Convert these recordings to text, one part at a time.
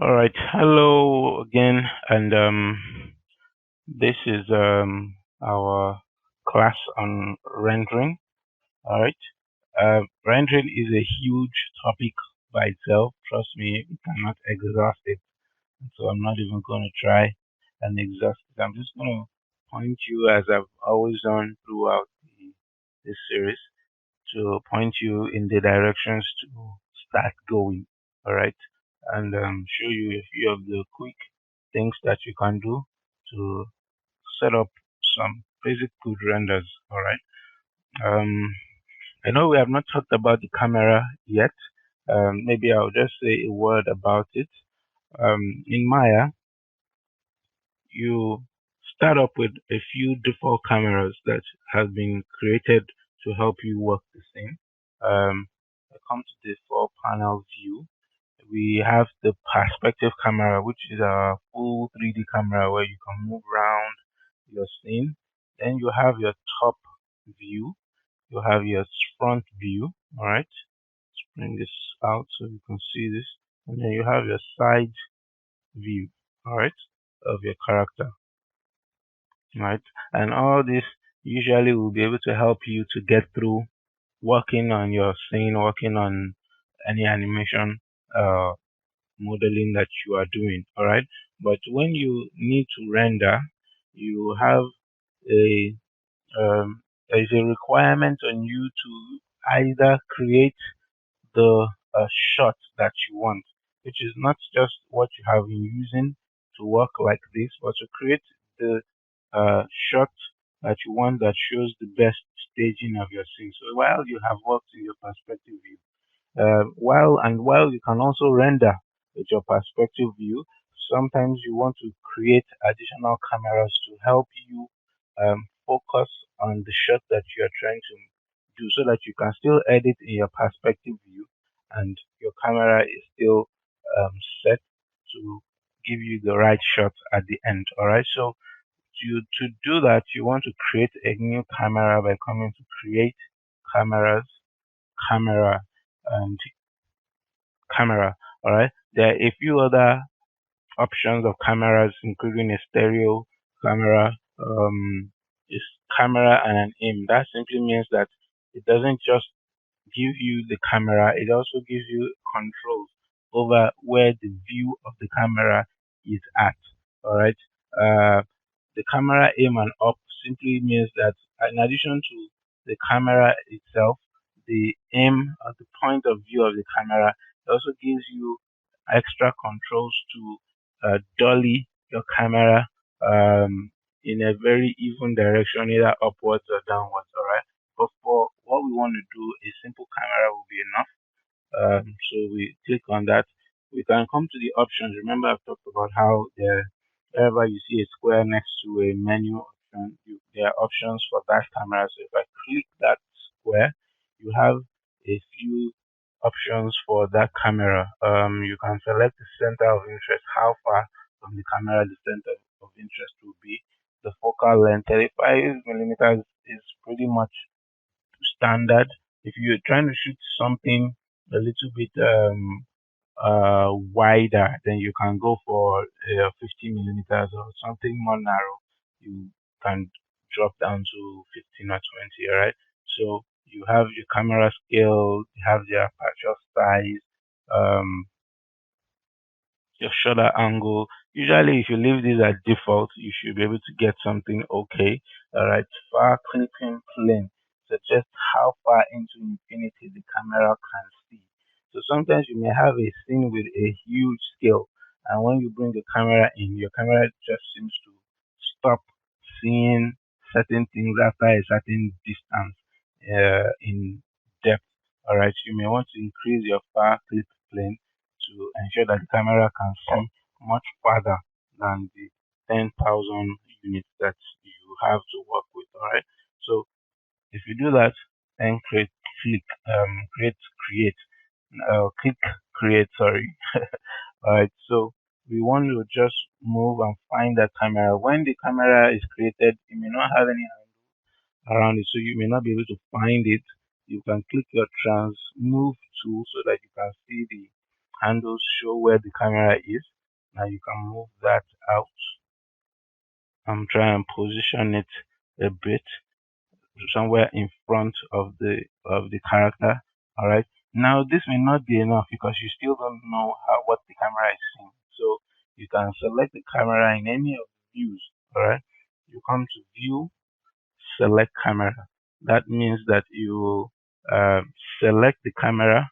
All right, hello again, and this is our class on rendering. All right, rendering is a huge topic by itself. Trust me, we cannot exhaust it, so I'm not even going to try and exhaust it. I'm just going to point you, as I've always done throughout this series, to point you in the directions to start going. All right, and show you a few of the quick things that you can do to set up some basic good renders. All right. Um, I know we have not talked about the camera yet. Maybe I'll just say a word about it. In Maya, you start up with a few default cameras that have been created to help you work the scene. I come to the four panel view. We have the perspective camera, which is a full 3D camera where you can move around your scene. Then you have your top view, you have your front view. All right, bring this out so you can see this, and then you have your side view, all right, of your character, right? And all this usually will be able to help you to get through working on your scene, working on any animation uh, modeling that you are doing. All right. But when you need to render, you have a there is a requirement on you to either create the shot that you want, which is not just what you have been using to work like this, but to create the shot that you want that shows the best staging of your scene. So while you have worked in your perspective view, while you can also render with your perspective view, sometimes you want to create additional cameras to help you focus on the shot that you are trying to do, so that you can still edit in your perspective view and your camera is still set to give you the right shot at the end. All right. So to do that, you want to create a new camera by coming to create cameras, camera, and camera. All right. There are a few other options of cameras, including a stereo camera, is camera and an aim. That simply means that it doesn't just give you the camera, it also gives you controls over where the view of the camera is at. All right. Uh, the camera aim and up simply means that in addition to the camera itself, the aim or the point of view of the camera also gives you extra controls to dolly your camera in a very even direction, either upwards or downwards. All right. But for what we want to do, a simple camera will be enough. So we click on that. We can come to the options. Remember, I've talked about how wherever you see a square next to a menu option, there are options for that camera. So if I click that square, you have a few options for that camera. You can select the center of interest, how far from the camera the center of interest will be. The focal length, 35 millimeters, is pretty much standard. If you're trying to shoot something a little bit wider, then you can go for 50 millimeters, or something more narrow. You can drop down to 15 or 20. All right. So you have your camera scale, you have the aperture size, um, your shutter angle. Usually, if you leave this at default, you should be able to get something okay. All right, far clipping plane suggests how far into infinity the camera can see. So sometimes you may have a scene with a huge scale, and when you bring the camera in, your camera just seems to stop seeing certain things after a certain distance in depth. All right, you may want to increase your far clip plane to ensure that the camera can see much farther than the 10,000 units that you have to work with. All right. So if you do that, then click create. Sorry. All right. So we want to just move and find that camera. When the camera is created, you may not have any around it, so you may not be able to find it. You can click your trans move tool so that you can see the handles show where the camera is. Now you can move that out. I'm trying to position it a bit somewhere in front of the character. All right. Now this may not be enough because you still don't know what the camera is seeing. So you can select the camera in any of the views. All right. You come to view, select camera. That means that you uh, select the camera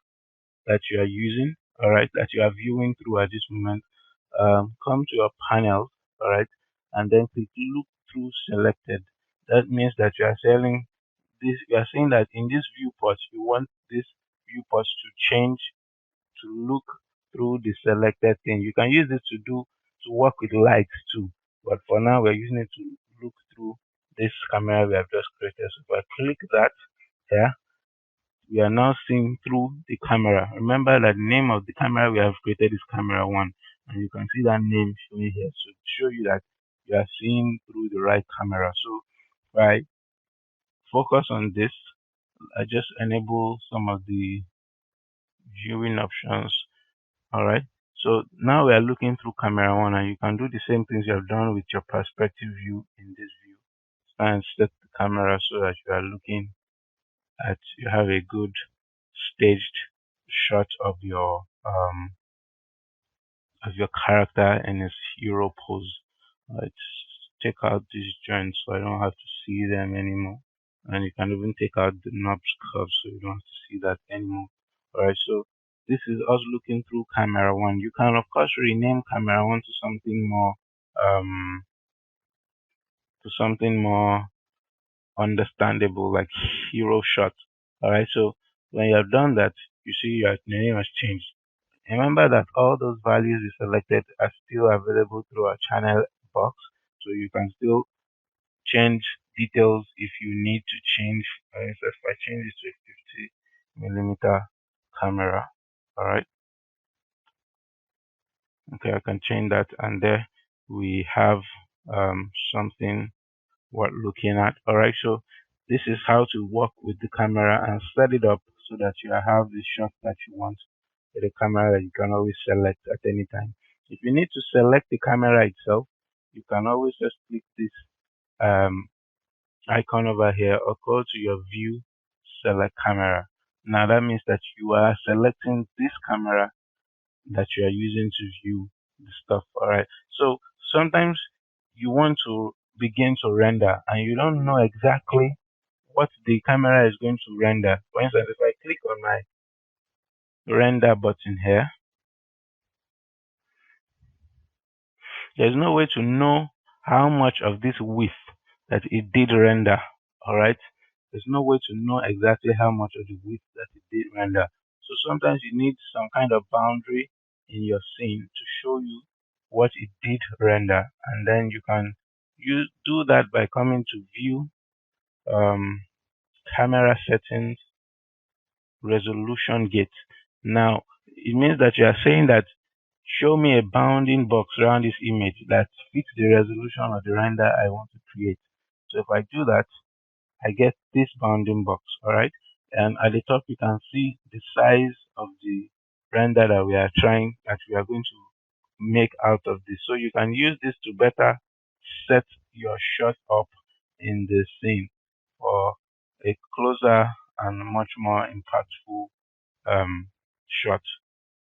that you are using. All right, that you are viewing through at this moment. Come to your panel. All right, and then click look through selected. That means that you are selling this. You are saying that in this viewport you want this viewport to change to look through the selected thing. You can use this to work with lights too, but for now we're using it to look through this camera we have just created. So if I click that here, we are now seeing through the camera. Remember that the name of the camera we have created is camera 1, and you can see that name showing here, so to show you that you are seeing through the right camera. So if I focus on this, I just enable some of the viewing options. All right, so now we are looking through camera 1, and you can do the same things you have done with your perspective view in this view. And set the camera so that you are looking at, you have a good staged shot of your character in his hero pose. Let's take out these joints so I don't have to see them anymore. And you can even take out the knobs curve so you don't have to see that anymore. Alright, so this is us looking through camera 1. You can of course rename camera 1 um to something more understandable, like hero shot. Alright, so when you have done that, you see your name has changed. Remember that all those values you selected are still available through our channel box, so you can still change details if you need to change. So if I change it to a 50mm camera, all right, okay, I can change that, and there we have something worth looking at. All right, so this is how to work with the camera and set it up so that you have the shot that you want with the camera that you can always select at any time. If you need to select the camera itself, you can always just click this um, icon over here or go to your view, select camera. Now that means that you are selecting this camera that you are using to view the stuff. All right. So sometimes you want to begin to render and you don't know exactly what the camera is going to render. For instance, if I click on my render button here, there's no way to know how much of this width that it did render. All right. There's no way to know exactly how much of the width that it did render. So sometimes you need some kind of boundary in your scene to show you what it did render, and then you can do that by coming to view, um, camera settings, resolution gate. Now it means that you are saying that show me a bounding box around this image that fits the resolution of the render I want to create. So if I do that, I get this bounding box, all right? And at the top, you can see the size of the render that we are going to make out of this. So you can use this to better set your shot up in the scene for a closer and much more impactful shot.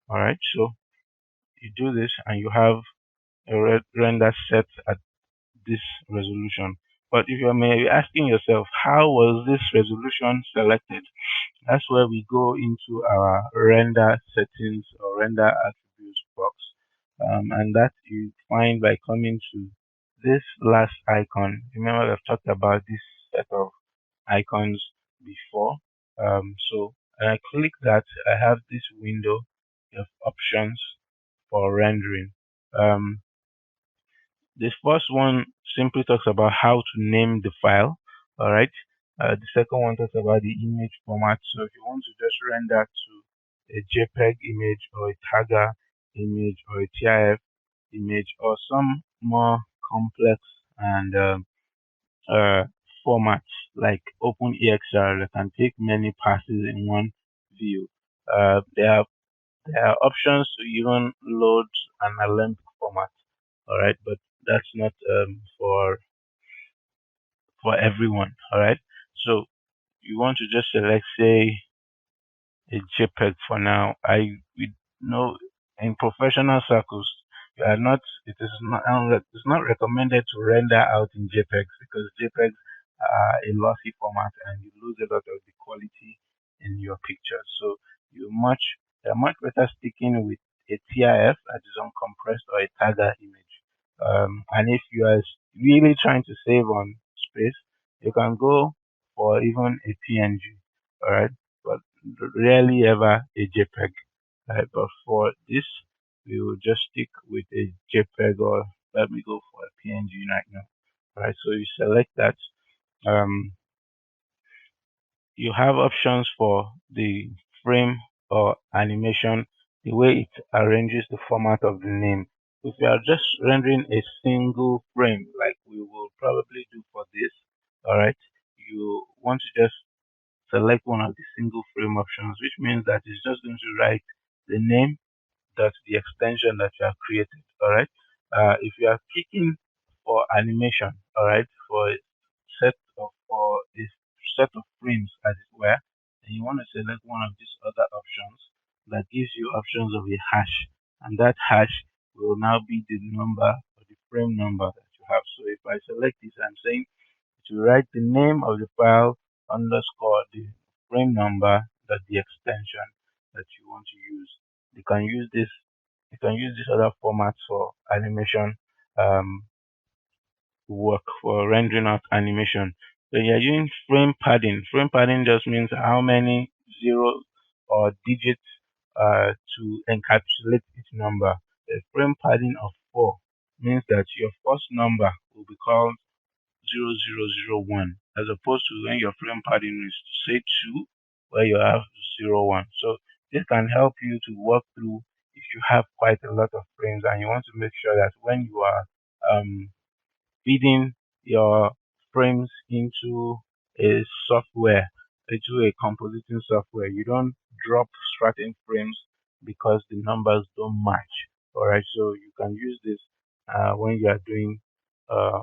All right, so you do this and you have a render set at this resolution. But if you may be asking yourself, how was this resolution selected? That's where we go into our render settings or render attributes box. And that you find by coming to this last icon. Remember, I've talked about this set of icons before. So when I click that, I have this window of options for rendering. Um, this first one simply talks about how to name the file. All right. The second one talks about the image format. So if you want to just render to a JPEG image or a Tagger image or a TIF image or some more complex and uh, formats like OpenEXR that can take many passes in one view. There are options to even load an Alembic format. All right, but that's not for everyone. All right, so you want to just select, say, a JPEG for now. We know in professional circles, you are not. It's not recommended to render out in JPEGs because JPEGs are a lossy format and you lose a lot of the quality in your pictures. So you're much better sticking with a TIF, that is uncompressed, or a tagger image. And if you are really trying to save on space, you can go for even a PNG. All right, but rarely ever a JPEG. Right? But for this, we will just stick with a JPEG, or let me go for a PNG right now. Right? So you select that. Um, you have options for the frame or animation, the way it arranges the format of the name. If you are just rendering a single frame, like we will probably do for this, all right, you want to just select one of the single frame options, which means that it's just going to write the name dot the extension that you have created. All right. If you are clicking for animation, all right, for a set of frames, as it were, and you want to select one of these other options that gives you options of a hash, and that hash will now be the number or the frame number that you have. So if I select this, I'm saying to write the name of the file underscore the frame number that the extension that you want to use. You can use this. You can use this other formats for animation work, for rendering out animation. So you're using frame padding. Frame padding just means how many zeros or digits to encapsulate each number. A frame padding of 4 means that your first number will be called 0001, as opposed to when your frame padding is, say, 2, where you have 01. So this can help you to work through if you have quite a lot of frames and you want to make sure that when you are um, feeding your frames into a software, into a compositing software, you don't drop certain frames because the numbers don't match. All right, so you can use this when you are doing uh,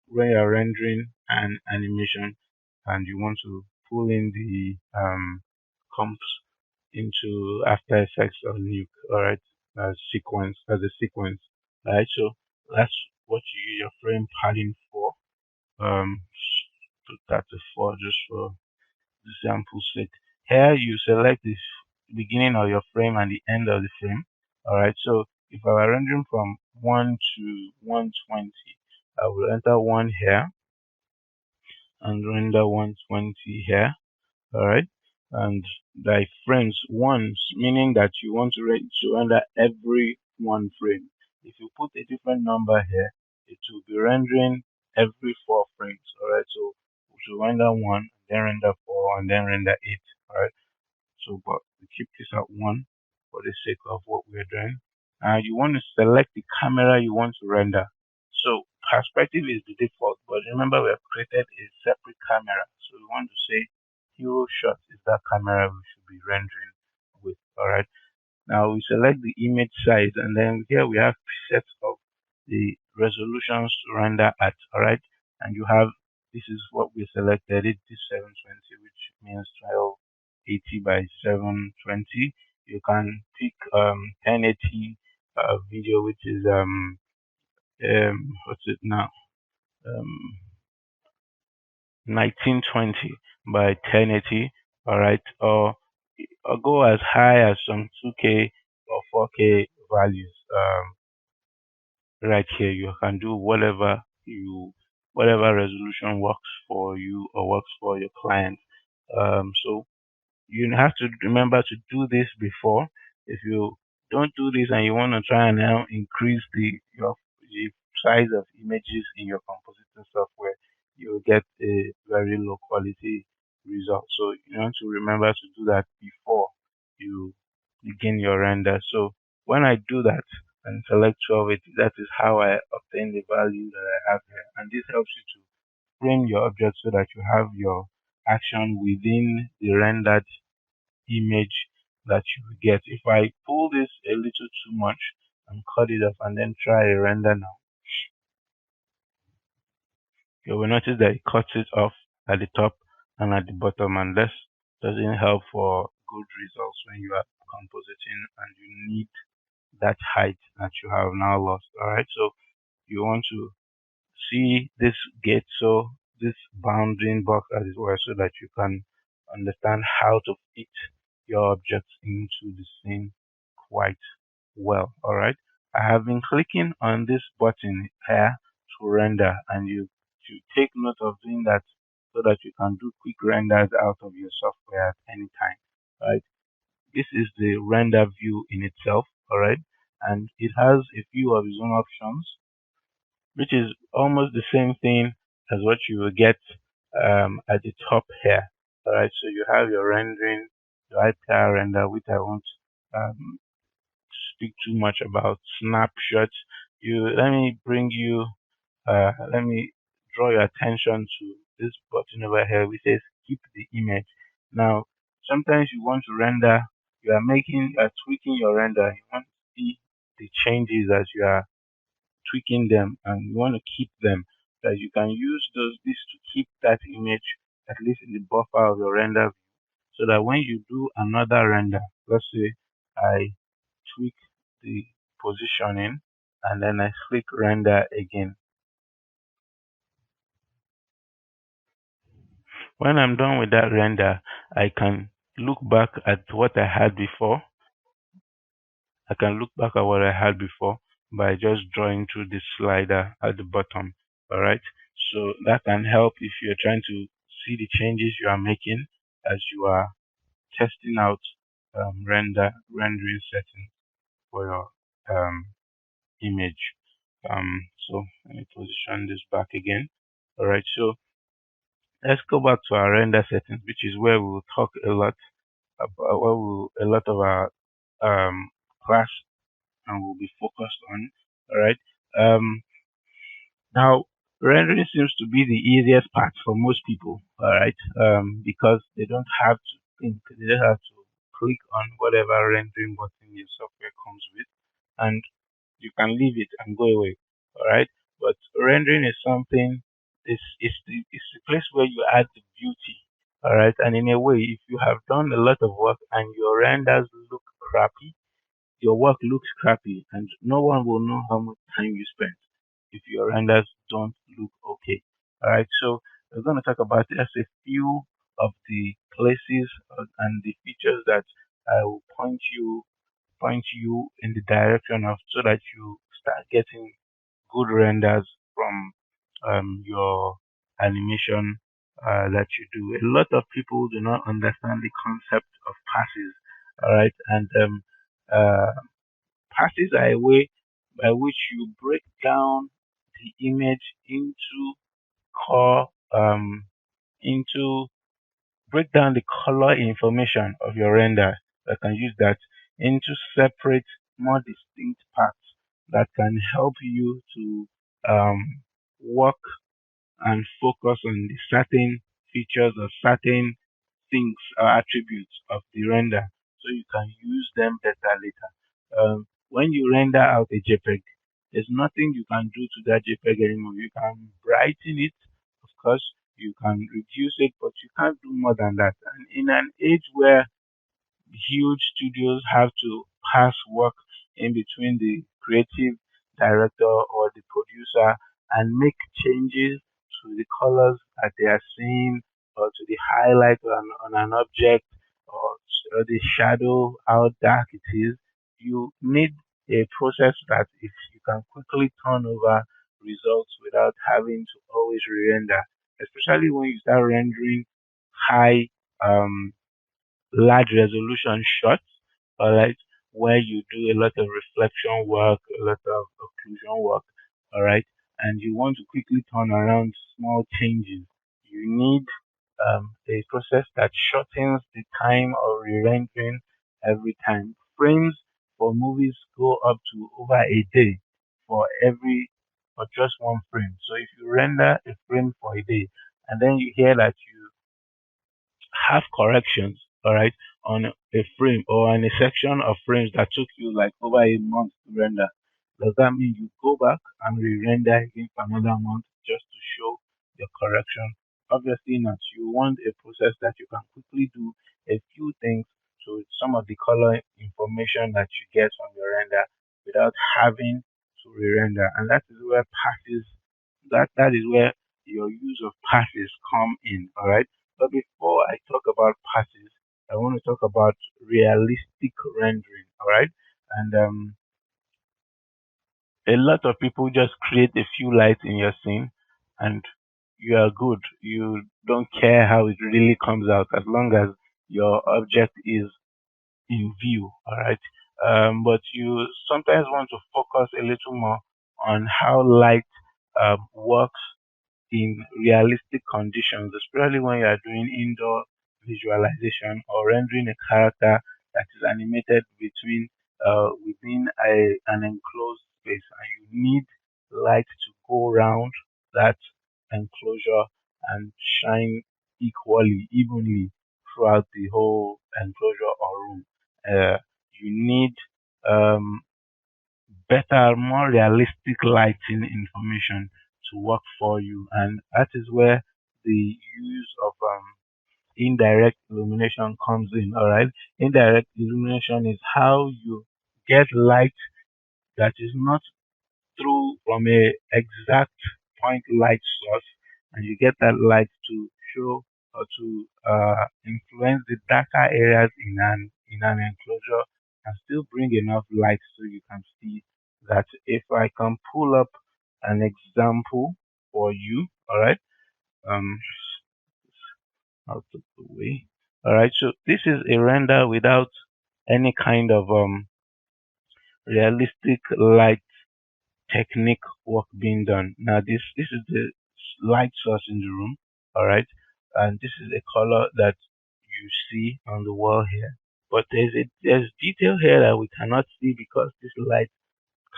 when you are rendering an animation and you want to pull in the comps into After Effects or Nuke. All right, as a sequence. All right, so that's what you use your frame padding for. Um, put that to 4 just for the sample sake. Here you select the beginning of your frame and the end of the frame. All right, so if I were rendering from 1 to 120, I will enter 1 here and render 120 here. All right, and like frames once, meaning that you want to render every one frame. If you put a different number here, it will be rendering every 4 frames. All right, so we should render 1, then render 4, and then render 8. All right, so but we keep this at 1 for the sake of what we're doing. You want to select the camera you want to render. So perspective is the default, but remember we have created a separate camera. So we want to say hero shot is that camera we should be rendering with. All right. Now we select the image size, and then here we have presets of the resolutions to render at. All right, and you have, this is what we selected. It is 720, which means 1280 by 720. You can pick 1080 video, which is what's it now, um 1920 by 1080. All right, or go as high as some 2K or 4K values. Right here, you can do whatever resolution works for you or works for your client. So you have to remember to do this before. If you don't do this and you want to try and now increase the size of images in your compositing software, you will get a very low quality result. So you want to remember to do that before you begin your render. So when I do that and select 1280, that is how I obtain the value that I have here. And this helps you to frame your object so that you have your action within the rendered image that you will get. If I pull this a little too much, and cut it off and then try a render now, you will notice that it cuts it off at the top and at the bottom, and this doesn't help for good results when you are compositing and you need that height that you have now lost. All right, so you want to see this gate, so this bounding box as it were, so that you can understand how to fit your objects into the scene quite well. All right, I have been clicking on this button here to render, and you should take note of doing that so that you can do quick renders out of your software at any time. Right, this is the render view in itself. All right, and it has a few of its own options, which is almost the same thing as what you will get at the top here. All right, so you have your rendering, your IPR render, which I won't um, speak too much about. Snapshots. Let me bring you. Let me draw your attention to this button over here, which says keep the image. Now, sometimes you want to render. You are tweaking your render. You want to see the changes as you are tweaking them, and you want to keep them, that you can use this to keep that image at least in the buffer of your render, so that when you do another render, let's say I tweak the positioning and then I click render again. When I'm done with that render, I can look back at what I had before. I can look back at what I had before by just drawing through this slider at the bottom. All right. So that can help if you're trying to see the changes you are making as you are testing out rendering settings for your image. So let me position this back again. All right. So let's go back to our render settings, which is where we will talk a lot about a lot of our class and will be focused on. All right. Um, Now, rendering seems to be the easiest part for most people. All right. Because they don't have to think, they don't have to click on whatever rendering button your software comes with, and you can leave it and go away. All right. But rendering is something. It's the place where you add the beauty. All right. And in a way, if you have done a lot of work and your renders look crappy, your work looks crappy, and no one will know how much time you spent if your renders don't look okay. All right, so we're going to talk about just a few of the places and the features that I will point you in the direction of, so that you start getting good renders from your animation that you do. A lot of people do not understand the concept of passes. All right, and uh, passes are a way by which you break down the image into core into break down the color information of your render. I can use that into separate, more distinct parts that can help you to work and focus on the certain features or certain things or attributes of the render, so you can use them better later. When you render out a JPEG, there's nothing you can do to that JPEG anymore. You can brighten it, of course, you can reduce it, but you can't do more than that. And in an age where huge studios have to pass work in between the creative director or the producer and make changes to the colors that they are seeing, or to the highlight on an object, or the shadow, how dark it is. You need a process that if you can quickly turn over results without having to always re-render, especially when you start rendering high large resolution shots, all right, where you do a lot of reflection work, a lot of occlusion work, all right, and you want to quickly turn around small changes. You need a process that shortens the time of re-rendering every time. Frames for movies go up to over a day for just one frame. So if you render a frame for a day and then you hear that you have corrections, all right, on a frame or on a section of frames that took you like over a month to render, does that mean you go back and re-render again for another month just to show your correction? Obviously not. You want a process that you can quickly do a few things to some of the color information that you get from your render without having to re-render. And that is where passes that is where your use of passes come in. All right. But before I talk about passes, I want to talk about realistic rendering. All right. And a lot of people just create a few lights in your scene and you are good. You don't care how it really comes out as long as your object is in view. All right. But you sometimes want to focus a little more on how light works in realistic conditions, especially when you are doing indoor visualization or rendering a character that is animated within an enclosed space, and you need light to go around that enclosure and shine evenly throughout the whole enclosure or room. Uh, you need um, better, more realistic lighting information to work for you. And that is where the use of indirect illumination comes in. All right. Indirect illumination is how you get light that is not through from a exact point light source, and you get that light to show or to influence the darker areas in an enclosure and still bring enough light so you can see that. If I can pull up an example for you, all right, um, out of the way. All right, so this is a render without any kind of realistic light technique work being done. Now this is the light source in the room, all right, and this is a color that you see on the wall here. But there's detail here that we cannot see because this light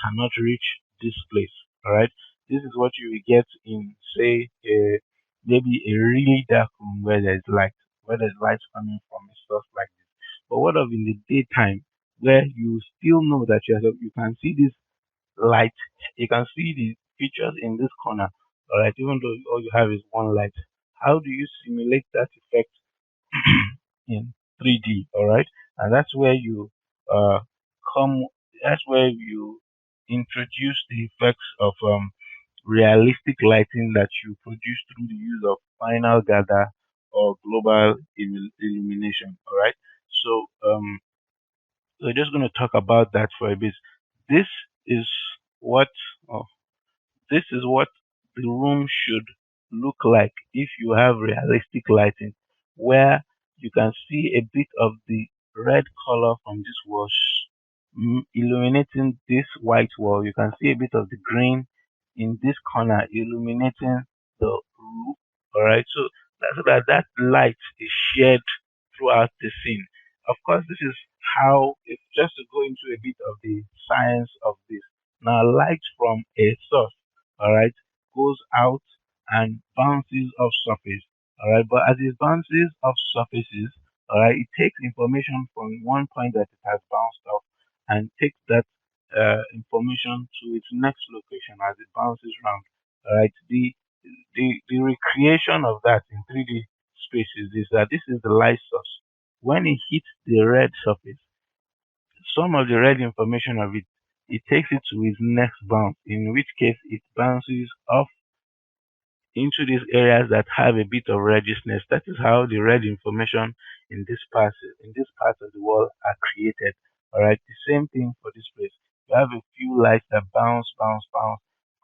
cannot reach this place. All right, this is what you will get in say maybe a really dark room where there's light coming from a source like this. But what of in the daytime where you still know that you can see this light. You can see the features in this corner. All right, even though all you have is one light. How do you simulate that effect in 3D? All right, and that's where you uh come. That's where you introduce the effects of realistic lighting that you produce through the use of final gather or global illumination. All right, so we're just going to talk about that for a bit. This is what oh, this is what the room should look like if you have realistic lighting, where you can see a bit of the red color from this wall illuminating this white wall. You can see a bit of the green in this corner illuminating the roof. All right, so that light is shared throughout the scene. Of course, this is how it's just to go into a bit of the science of this. Now, light from a source, all right, goes out and bounces off surface, all right. But as it bounces off surfaces, all right, it takes information from one point that it has bounced off and takes that information to its next location as it bounces around. All right, the recreation of that in 3D spaces is that this is the light source. When it hits the red surface, some of the red information of it takes it to its next bounce, in which case it bounces off into these areas that have a bit of redness. That is how the red information in this part of the wall are created. All right, the same thing for this place. You have a few lights that bounce,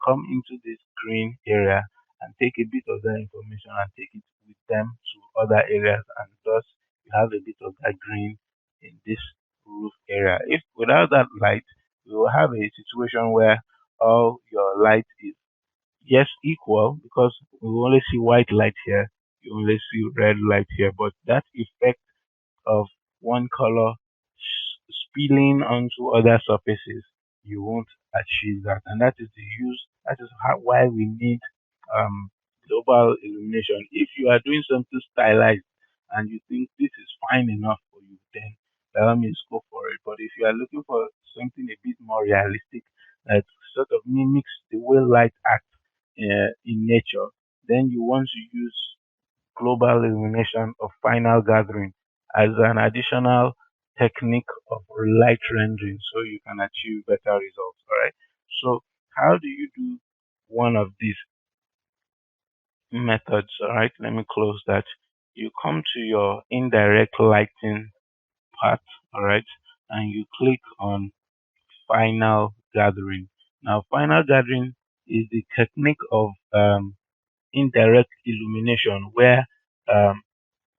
come into this green area and take a bit of that information and take it with them to other areas, and thus you have a bit of that green in this roof area. If without that light, you will have a situation where all your light is yes equal because we only see white light here, you only see red light here, but that effect of one color spilling onto other surfaces, you won't achieve that. And that is why we need global illumination. If you are doing something stylized and you think this is fine enough for you, then by all means go for it. But if you are looking for something a bit more realistic that sort of mimics the way light acts in nature, then you want to use global illumination of final gathering as an additional technique of light rendering so you can achieve better results. All right. So how do you do one of these methods? All right. Let me close that. You come to your indirect lighting part. All right. And you click on final gathering. Now, final gathering is the technique of indirect illumination where um,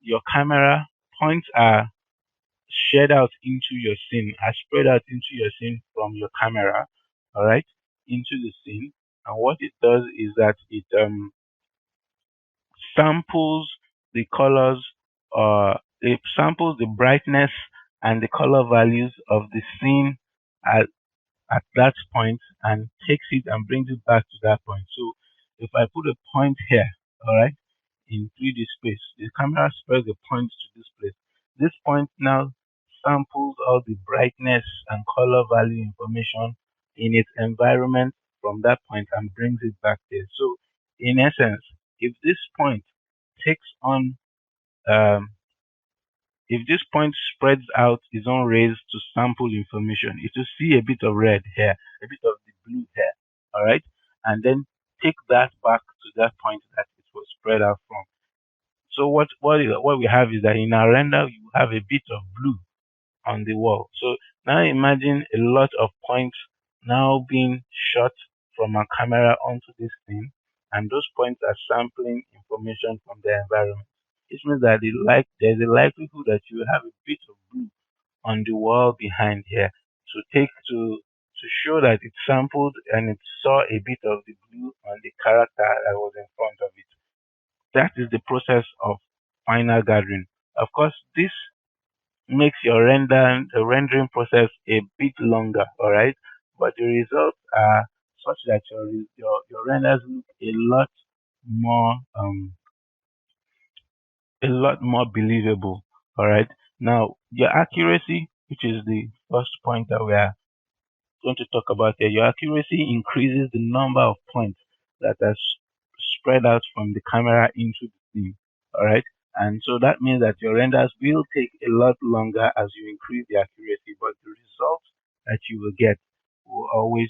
your camera points are shared out into your scene, are spread out into your scene from your camera, all right, into the scene. And what it does is that it samples the colors, it samples the brightness and the color values of the scene at, at that point and takes it and brings it back to that point. So if I put a point here, all right, in 3D space, the camera spreads the point to this place. This point now samples all the brightness and color value information in its environment from that point and brings it back there. So in essence, if this point takes on um, if this point spreads out its own rays to sample information, it will see a bit of red here, a bit of the blue here, all right? And then take that back to that point that it was spread out from. So what we have is that in our render, you have a bit of blue on the wall. So now imagine a lot of points now being shot from a camera onto this thing, and those points are sampling information from the environment. It means that there's a likelihood that you have a bit of blue on the wall behind here to show that it sampled and it saw a bit of the blue on the character that was in front of it. That is the process of final gathering. Of course, this makes the rendering process a bit longer, all right? But the results are such that your renders look more um a lot more believable, all right? Now your accuracy, which is the first point that we are going to talk about here, your accuracy increases the number of points that are spread out from the camera into the scene. All right. And so that means that your renders will take a lot longer as you increase the accuracy, but the results that you will get will always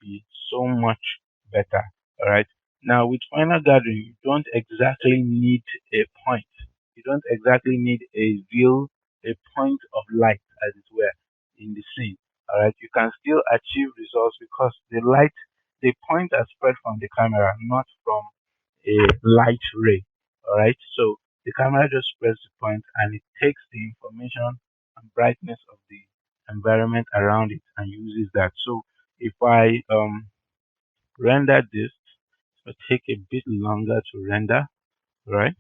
be so much better. All right. Now, with final gathering, you don't exactly need a point. You don't exactly need a point of light, as it were, in the scene. All right, you can still achieve results because the point are spread from the camera, not from a light ray. All right, so the camera just spreads the point and it takes the information and brightness of the environment around it and uses that. So if I render this, it will take a bit longer to render, right?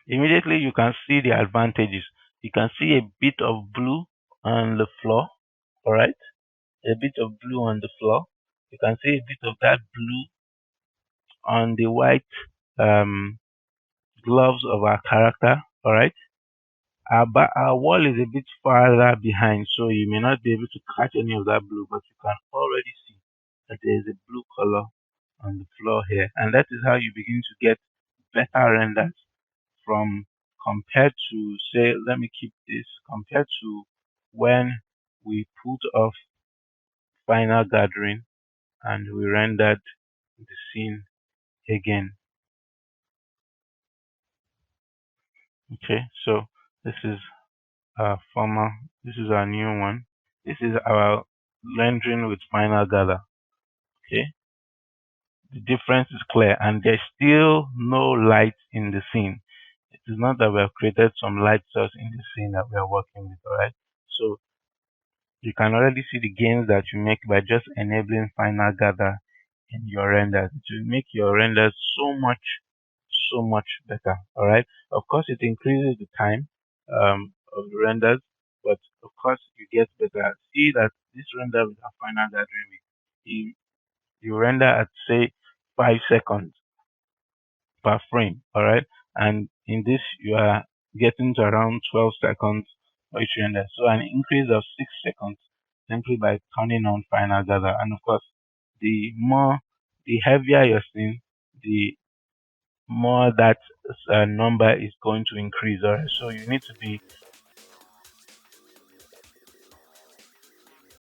Immediately you can see the advantages. You can see a bit of blue on the floor, all right? A bit of blue on the floor. You can see a bit of that blue on the white um, gloves of our character, all right? Our wall is a bit farther behind, so you may not be able to catch any of that blue, but you can already see that there is a blue color on the floor here. And that is how you begin to get better renders from compared to, say, let me keep this, compared to when we put off final gathering and we rendered the scene again. Okay, so this is our former, this is our new one. This is our rendering with final gather. Okay, the difference is clear and there's still no light in the scene. It is not that we have created some light source in the scene that we are working with, all right? So you can already see the gains that you make by just enabling final gather in your renders. It will make your renders so much better. All right. Of course, it increases the time of the renders, but of course, you get better. See that this render with a final gathering, you render at say 5 seconds per frame, all right? And in this, you are getting to around 12 seconds for each render. So an increase of 6 seconds simply by turning on final gather. And of course, the heavier you're seeing, the more that number is going to increase. All right? So you need to be